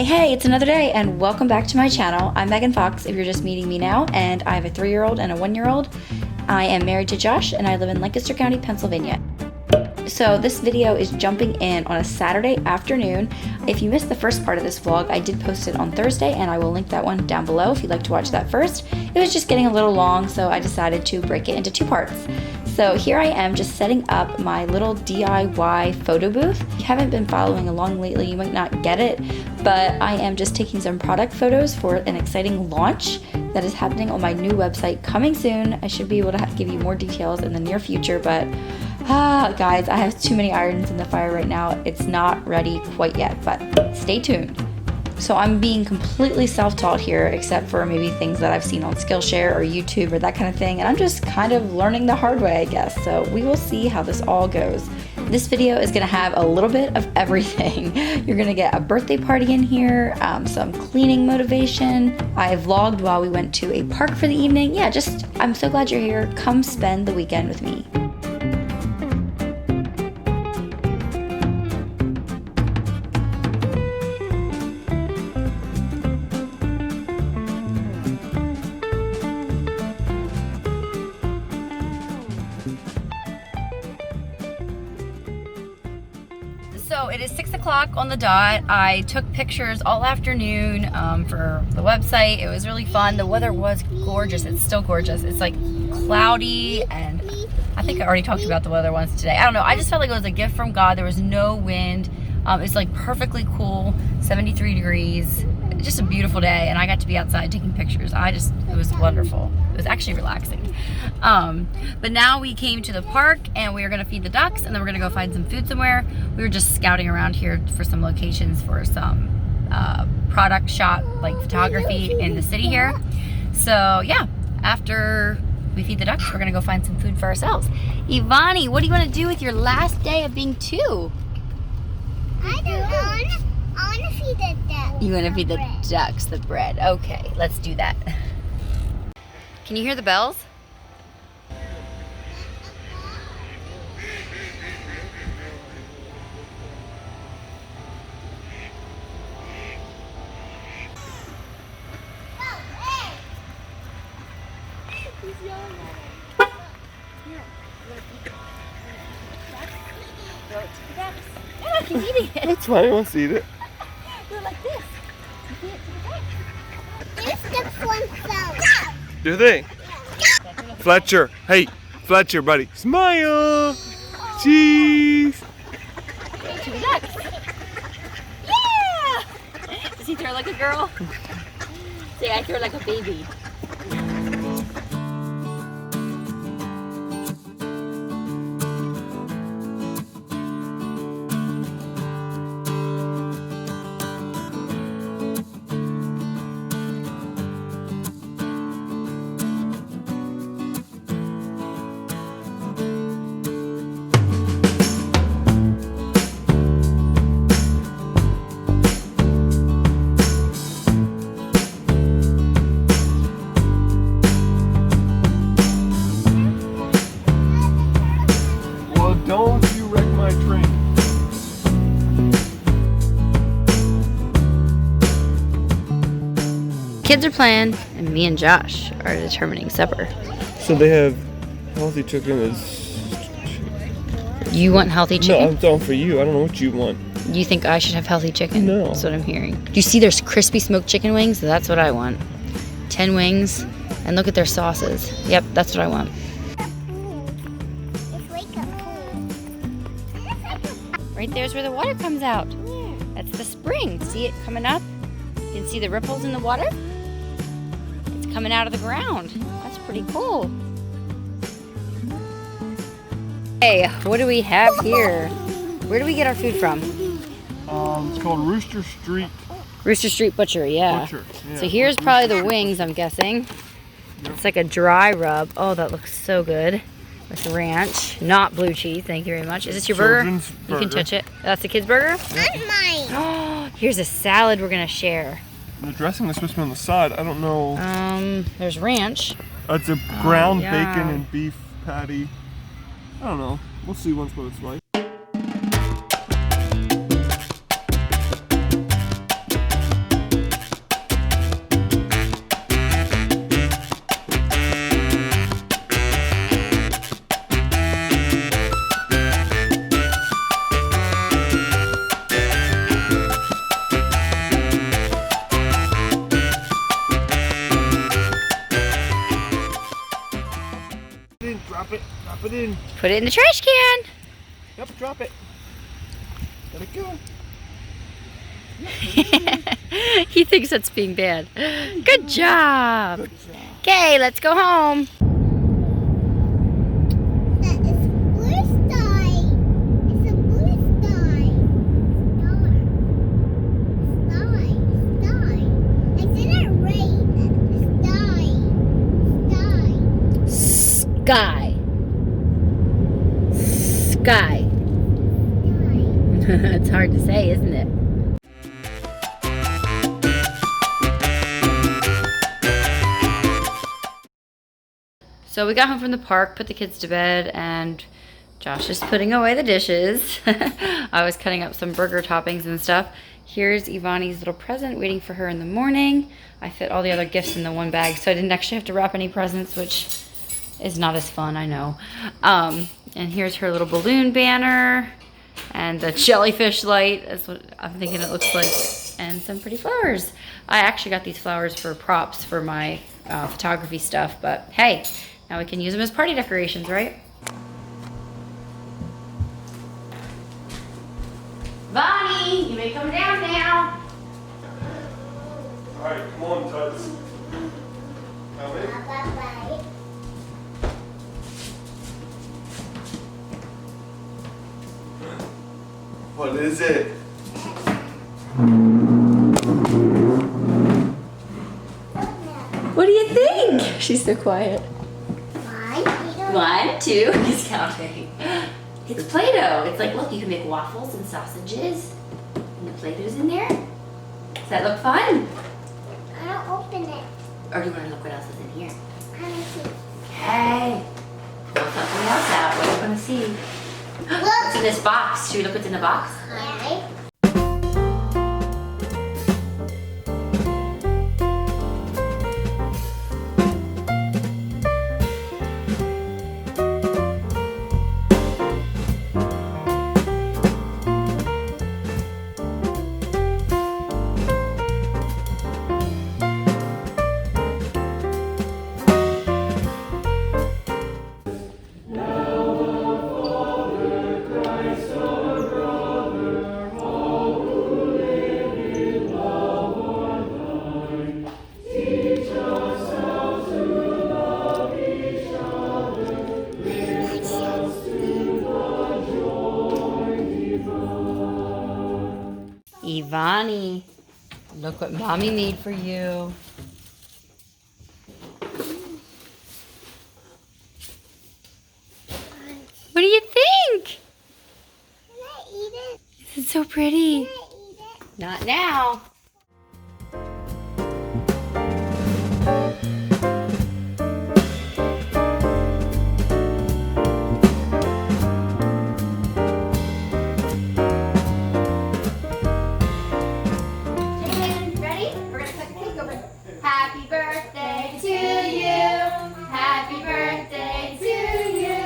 Hey, it's another day and welcome back to my channel. I'm Megan Fox if you're just meeting me now, and I have a 3-year-old and a 1-year-old. I am married to Josh and I live in Lancaster County, Pennsylvania. So this video is jumping in on a Saturday afternoon. If you missed the first part of this vlog, I did post it on Thursday and I will link that one down below if you'd like to watch that first. It was just getting a little long, so I decided to break it into 2 parts. So here I am just setting up my little DIY photo booth. If you haven't been following along lately, you might not get it, but I am just taking some product photos for an exciting launch that is happening on my new website coming soon. I should be able to give you more details in the near future, but guys, I have too many irons in the fire right now. It's not ready quite yet, but stay tuned. So I'm being completely self-taught here, except for maybe things that I've seen on Skillshare or YouTube or that kind of thing, and I'm just kind of learning the hard way, I guess. So we will see how this all goes. This video is gonna have a little bit of everything. You're gonna get a birthday party in here, some cleaning motivation. I vlogged while we went to a park for the evening. Yeah, I'm so glad you're here. Come spend the weekend with me. So it is 6 o'clock on the dot. I took pictures all afternoon for the website. It was really fun. The weather was gorgeous. It's still gorgeous. It's like cloudy, and I think I already talked about the weather once today. I don't know. I just felt like it was a gift from God. There was no wind. It's like perfectly cool, 73 degrees. Just a beautiful day, and I got to be outside taking pictures. It was wonderful. It was actually relaxing. But now we came to the park and we are gonna feed the ducks, and then we're gonna go find some food somewhere. We were just scouting around here for some locations for some product shot, like photography in the city here. So yeah, after we feed the ducks, we're gonna go find some food for ourselves. Evonnie, what do you wanna do with your last day of being 2? I don't know. I want to feed the ducks. You want to feed the ducks the bread. Okay, let's do that. Can you hear the bells? Look, he's eating it. That's fine, he wants to eat it. Go like this. This ducks want some. Do they? Fletcher, hey, Fletcher, buddy. Smile! Cheese! To the ducks. Yeah! Does he throw like a girl? Say, I throw like a baby. Don't you wreck my train. Kids are playing, and me and Josh are determining supper. So they have healthy chicken as... You want healthy chicken? No, I'm talking for you. I don't know what you want. You think I should have healthy chicken? No. That's what I'm hearing. Do you see there's crispy smoked chicken wings? That's what I want. 10 wings, and look at their sauces. Yep, that's what I want. Right there's where the water comes out. That's the spring. See it coming up? You can see the ripples in the water? It's coming out of the ground. That's pretty cool. Hey, what do we have here? Where do we get our food from? It's called Rooster Street. Rooster Street Butchery, yeah. Yeah. So here's probably the wings, I'm guessing. It's like a dry rub. Oh, that looks so good. With ranch, not blue cheese. Thank you very much. Is this your burger? You can touch it. That's the kid's burger? That's mine. Oh, here's a salad we're gonna share. The dressing is supposed to be on the side. I don't know. There's ranch. It's a ground yeah. bacon and beef patty. I don't know. We'll see once what it's like. in. Put it in the trash can. Yep, drop it. Let it go. He thinks that's being bad. Good job. Good job. Okay, let's go home. That is blue sky. It's a blue sky. Sky. It didn't rain. Sky. Sky. It's hard to say, isn't it? So we got home from the park, put the kids to bed, and Josh is putting away the dishes. I was cutting up some burger toppings and stuff. Here's Evonnie's little present waiting for her in the morning. I fit all the other gifts in the one bag, so I didn't actually have to wrap any presents, which is not as fun, I know. And here's her little balloon banner and the jellyfish light. That's what I'm thinking it looks like. And some pretty flowers. I actually got these flowers for props for my photography stuff, but hey, now we can use them as party decorations, right? Bonnie, you may come down now. Alright, come on, Tuts. Come in. Bye-bye. What is it? What do you think? She's so quiet. 1, 1, 2, he's counting. It's Play-Doh. It's like, look, you can make waffles and sausages. And the Play-Doh's in there. Does that look fun? I don't open it. Or do you want to look what else is in here? I don't see. Hey, pull something else out. What are you going to see? What's in this box? Should we look what's in the box? Alright. Evonnie, look what Mommy made for you. What do you think? Can I eat it? This is so pretty. Can I eat it? Not now. Ready? We're gonna cut the cake open. Happy birthday to you. Happy birthday to you.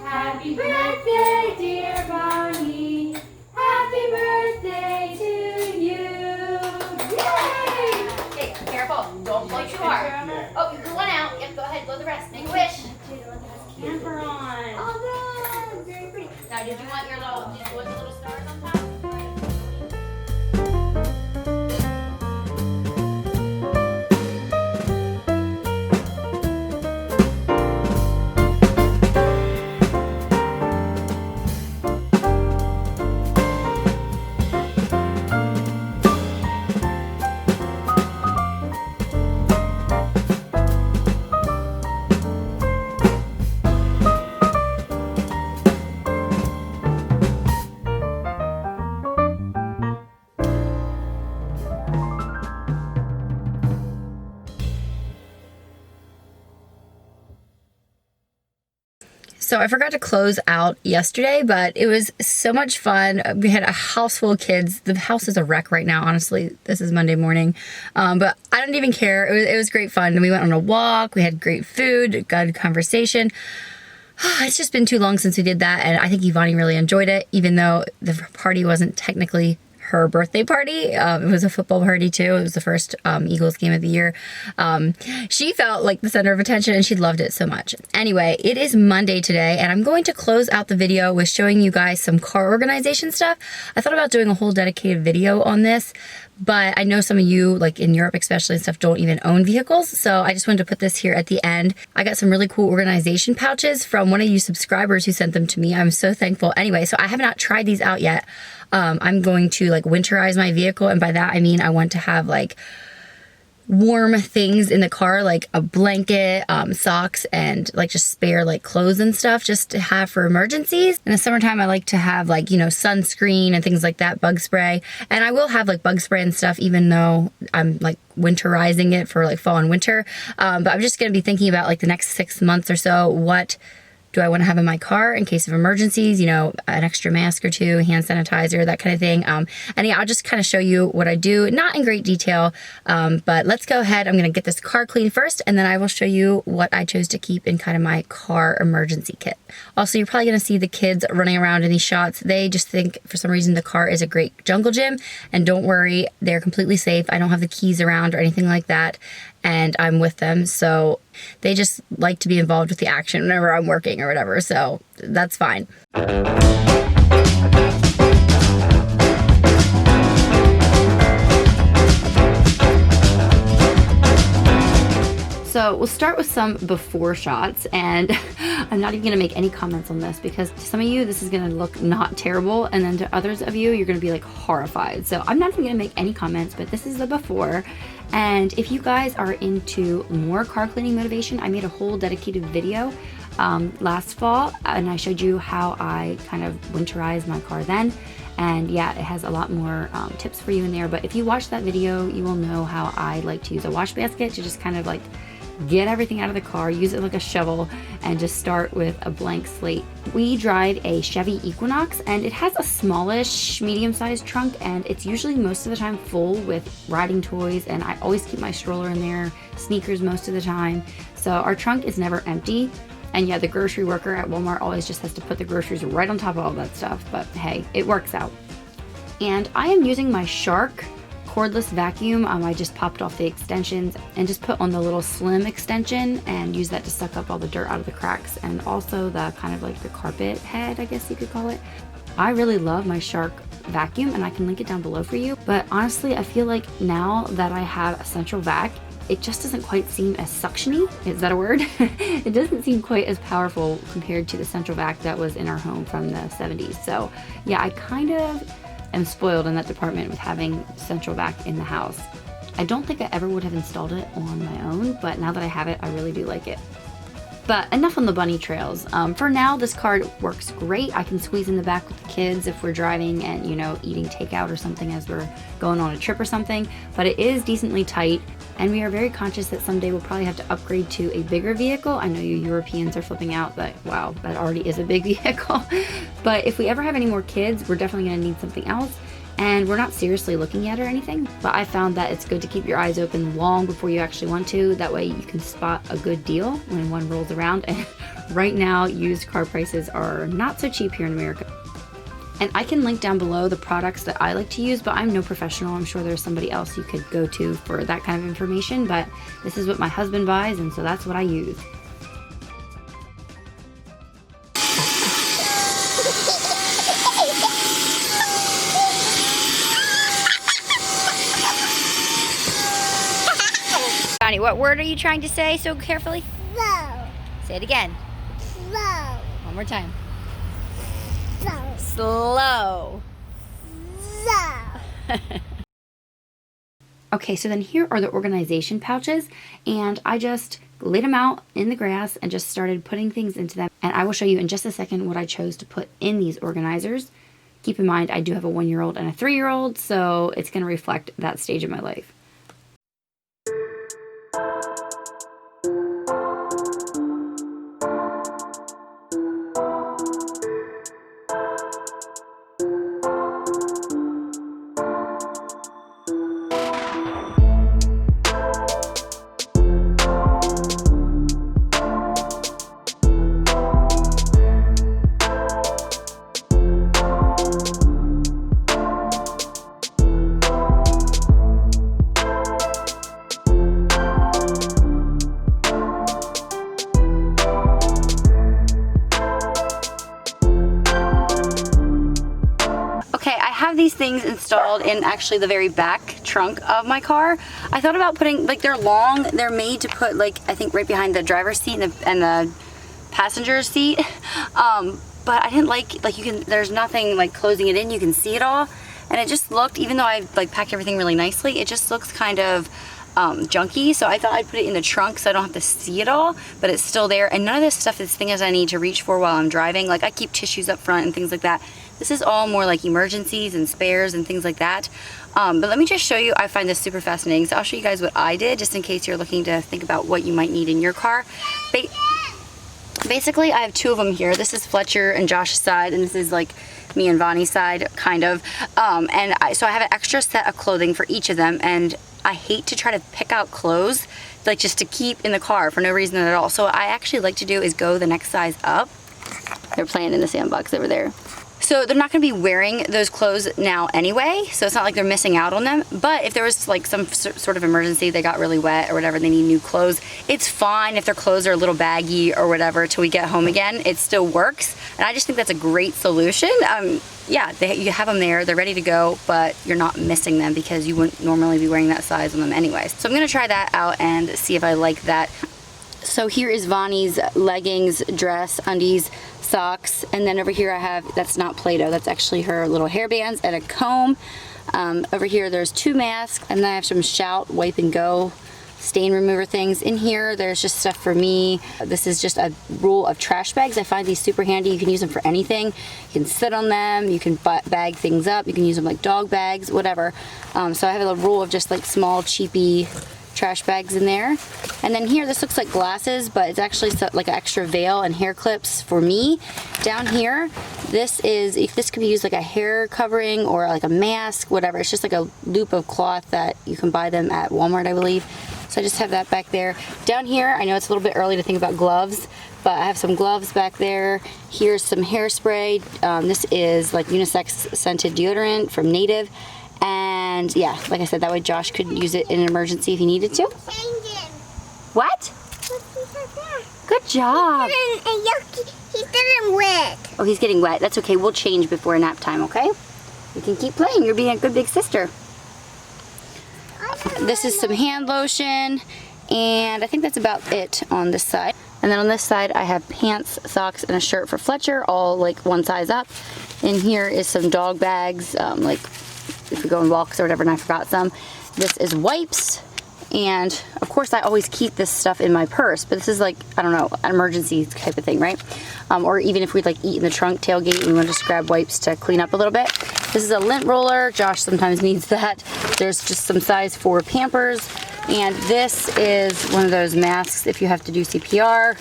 Happy birthday, dear Bonnie. Happy birthday to you. Yay! Okay, careful. Don't blow too hard. Oh, you blew one out. Yep, go ahead, blow the rest. Make a wish. Camper on. Oh, no. Very pretty. Now, did you want the little stars on top? So I forgot to close out yesterday, but it was so much fun. We had a house full of kids. The house is a wreck right now, honestly. This is Monday morning. But I don't even care. It was great fun. We went on a walk. We had great food, good conversation. It's just been too long since we did that, and I think Evonnie really enjoyed it, even though the party wasn't technically her birthday party. It was a football party too. It was the first Eagles game of the year. She felt like the center of attention and she loved it so much. Anyway, it is Monday today and I'm going to close out the video with showing you guys some car organization stuff. I thought about doing a whole dedicated video on this, but I know some of you, like in Europe especially and stuff, don't even own vehicles. So I just wanted to put this here at the end. I got some really cool organization pouches from one of you subscribers who sent them to me. I'm so thankful. Anyway, so I have not tried these out yet. I'm going to like winterize my vehicle. And by that, I mean, I want to have like warm things in the car, like a blanket, socks, and like just spare like clothes and stuff just to have for emergencies. In the summertime, I like to have like, you know, sunscreen and things like that, bug spray. And I will have like bug spray and stuff, even though I'm like winterizing it for like fall and winter. But I'm just going to be thinking about like the next 6 months or so, what do I want to have in my car in case of emergencies, you know, an extra mask or two, hand sanitizer, that kind of thing. And yeah, I'll just kind of show you what I do, not in great detail, but let's go ahead. I'm going to get this car clean first, and then I will show you what I chose to keep in kind of my car emergency kit. Also, you're probably going to see the kids running around in these shots. They just think for some reason the car is a great jungle gym, and don't worry, they're completely safe. I don't have the keys around or anything like that, and I'm with them, so they just like to be involved with the action whenever I'm working or whatever, so that's fine. So we'll start with some before shots, and I'm not even gonna make any comments on this because to some of you this is gonna look not terrible, and then to others of you, you're gonna be like horrified. So I'm not even gonna make any comments, but this is the before. And if you guys are into more car cleaning motivation, I made a whole dedicated video last fall, and I showed you how I kind of winterized my car then. And yeah, it has a lot more tips for you in there. But if you watch that video, you will know how I like to use a wash basket to just kind of like get everything out of the car, use it like a shovel, and just start with a blank slate. We drive a Chevy Equinox, and it has a smallish, medium-sized trunk, and it's usually most of the time full with riding toys, and I always keep my stroller in there, sneakers most of the time. So our trunk is never empty. And yeah, the grocery worker at Walmart always just has to put the groceries right on top of all that stuff, but hey, it works out. And I am using my Shark cordless vacuum. I just popped off the extensions and just put on the little slim extension and use that to suck up all the dirt out of the cracks, and also the kind of like the carpet head, I guess you could call it. I really love my Shark vacuum, and I can link it down below for you. But honestly, I feel like now that I have a central vac, it just doesn't quite seem as suctiony. Is that a word? It doesn't seem quite as powerful compared to the central vac that was in our home from the 70s. So yeah, I kind of am spoiled in that department with having central vac in the house. I don't think I ever would have installed it on my own, but now that I have it, I really do like it. But enough on the bunny trails. For now, this car works great. I can squeeze in the back with the kids if we're driving and, you know, eating takeout or something as we're going on a trip or something. But it is decently tight, and we are very conscious that someday we'll probably have to upgrade to a bigger vehicle. I know you Europeans are flipping out that, wow, that already is a big vehicle. But if we ever have any more kids, we're definitely gonna need something else. And we're not seriously looking at it or anything, but I found that it's good to keep your eyes open long before you actually want to. That way you can spot a good deal when one rolls around. And right now, used car prices are not so cheap here in America. And I can link down below the products that I like to use, but I'm no professional. I'm sure there's somebody else you could go to for that kind of information, but this is what my husband buys, and so that's what I use. Bonnie, what word are you trying to say so carefully? Slow. Say it again. Slow. One more time. Slow. Slow. Slow. Okay, so then here are the organization pouches, and I just laid them out in the grass and just started putting things into them. And I will show you in just a second what I chose to put in these organizers. Keep in mind, I do have a 1-year-old and a 3-year-old, so it's going to reflect that stage of my life. these things installed in actually the very back trunk of my car. I thought about putting, like, they're long, they're made to put, like, I think right behind the driver's seat and the passenger seat. But I didn't like you can, there's nothing like closing it in, you can see it all. And it just looked, even though I like packed everything really nicely, it just looks kind of junky. So I thought I'd put it in the trunk so I don't have to see it all, but it's still there. And none of this stuff is things I need to reach for while I'm driving. Like I keep tissues up front and things like that. This is all more like emergencies and spares and things like that. But let me just show you, I find this super fascinating. So I'll show you guys what I did, just in case you're looking to think about what you might need in your car. Basically, I have two of them here. This is Fletcher and Josh's side, and this is like me and Vonnie's side, kind of. So I have an extra set of clothing for each of them, and I hate to try to pick out clothes, like just to keep in the car for no reason at all. So what I actually like to do is go the next size up. They're playing in the sandbox over there. So they're not going to be wearing those clothes now anyway, so it's not like they're missing out on them. But if there was like some sort of emergency, they got really wet or whatever, they need new clothes, it's fine if their clothes are a little baggy or whatever till we get home again. It still works, and I just think that's a great solution. Yeah, you have them there, they're ready to go, but you're not missing them because you wouldn't normally be wearing that size on them anyway. So I'm going to try that out and see if I like that. So here is Vonnie's leggings, dress, undies, socks, and then over here I have, that's not Play-Doh, that's actually her little hairbands and a comb. Over here there's two masks, and then I have some Shout wipe and go stain remover things. In here there's just stuff for me. This is just a roll of trash bags. I find these super handy. You can use them for anything. You can sit on them, you can bag things up, you can use them like dog bags, whatever. So I have a roll of just like small cheapy trash bags in there. And then here, this looks like glasses, but it's actually like an extra veil and hair clips for me. Down here, this could be used like a hair covering or like a mask, whatever. It's just like a loop of cloth that you can buy them at Walmart, I believe. So I just have that back there. Down here, I know it's a little bit early to think about gloves, but I have some gloves back there. Here's some hairspray. This is like unisex scented deodorant from Native. And yeah, like I said, that way Josh could use it in an emergency if he needed to. What? Good job. He's getting wet. Oh, he's getting wet. That's okay. We'll change before nap time, okay? You can keep playing. You're being a good big sister. This is some hand lotion, and I think that's about it on this side. And then on this side, I have pants, socks, and a shirt for Fletcher, all like one size up. And here is some dog bags, like if you're going walks or whatever, and I forgot some. This is wipes, and of course I always keep this stuff in my purse, but this is like, I don't know, an emergency type of thing, right? Or even if we'd like eat in the trunk tailgate and we want to just grab wipes to clean up a little bit. This is a lint roller. Josh sometimes needs that. There's just some size 4 Pampers, and this is one of those masks if you have to do CPR.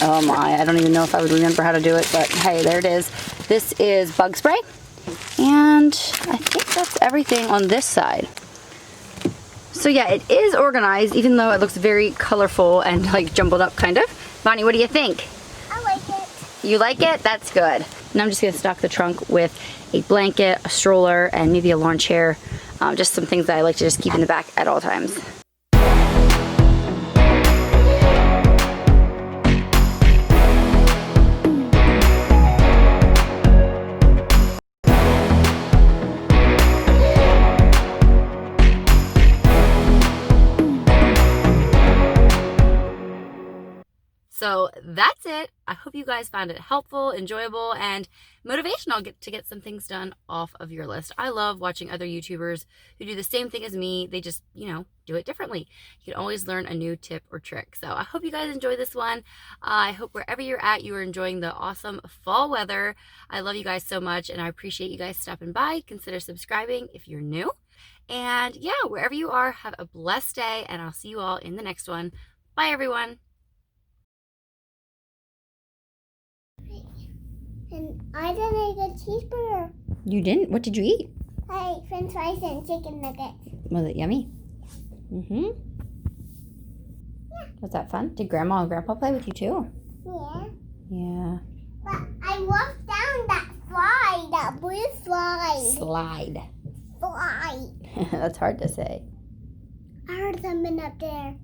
Oh my, I don't even know if I would remember how to do it, but hey, there it is. This is bug spray. And I think that's everything on this side. So yeah, it is organized, even though it looks very colorful and like jumbled up kind of. Vonnie, what do you think? I like it. You like it? That's good. And I'm just gonna stock the trunk with a blanket, a stroller, and maybe a lawn chair. Just some things that I like to just keep in the back at all times. So that's it. I hope you guys found it helpful, enjoyable, and motivational to get some things done off of your list. I love watching other YouTubers who do the same thing as me. They just, you know, do it differently. You can always learn a new tip or trick. So I hope you guys enjoy this one. I hope wherever you're at, you are enjoying the awesome fall weather. I love you guys so much, and I appreciate you guys stopping by. Consider subscribing if you're new. And yeah, wherever you are, have a blessed day, and I'll see you all in the next one. Bye, everyone. And I didn't eat a cheeseburger. You didn't? What did you eat? I ate french fries and chicken nuggets. Was it yummy? Mm-hmm. Yeah. Was that fun? Did Grandma and Grandpa play with you too? Yeah. Yeah. But I walked down that slide, that blue slide. Slide. Slide. That's hard to say. I heard something up there.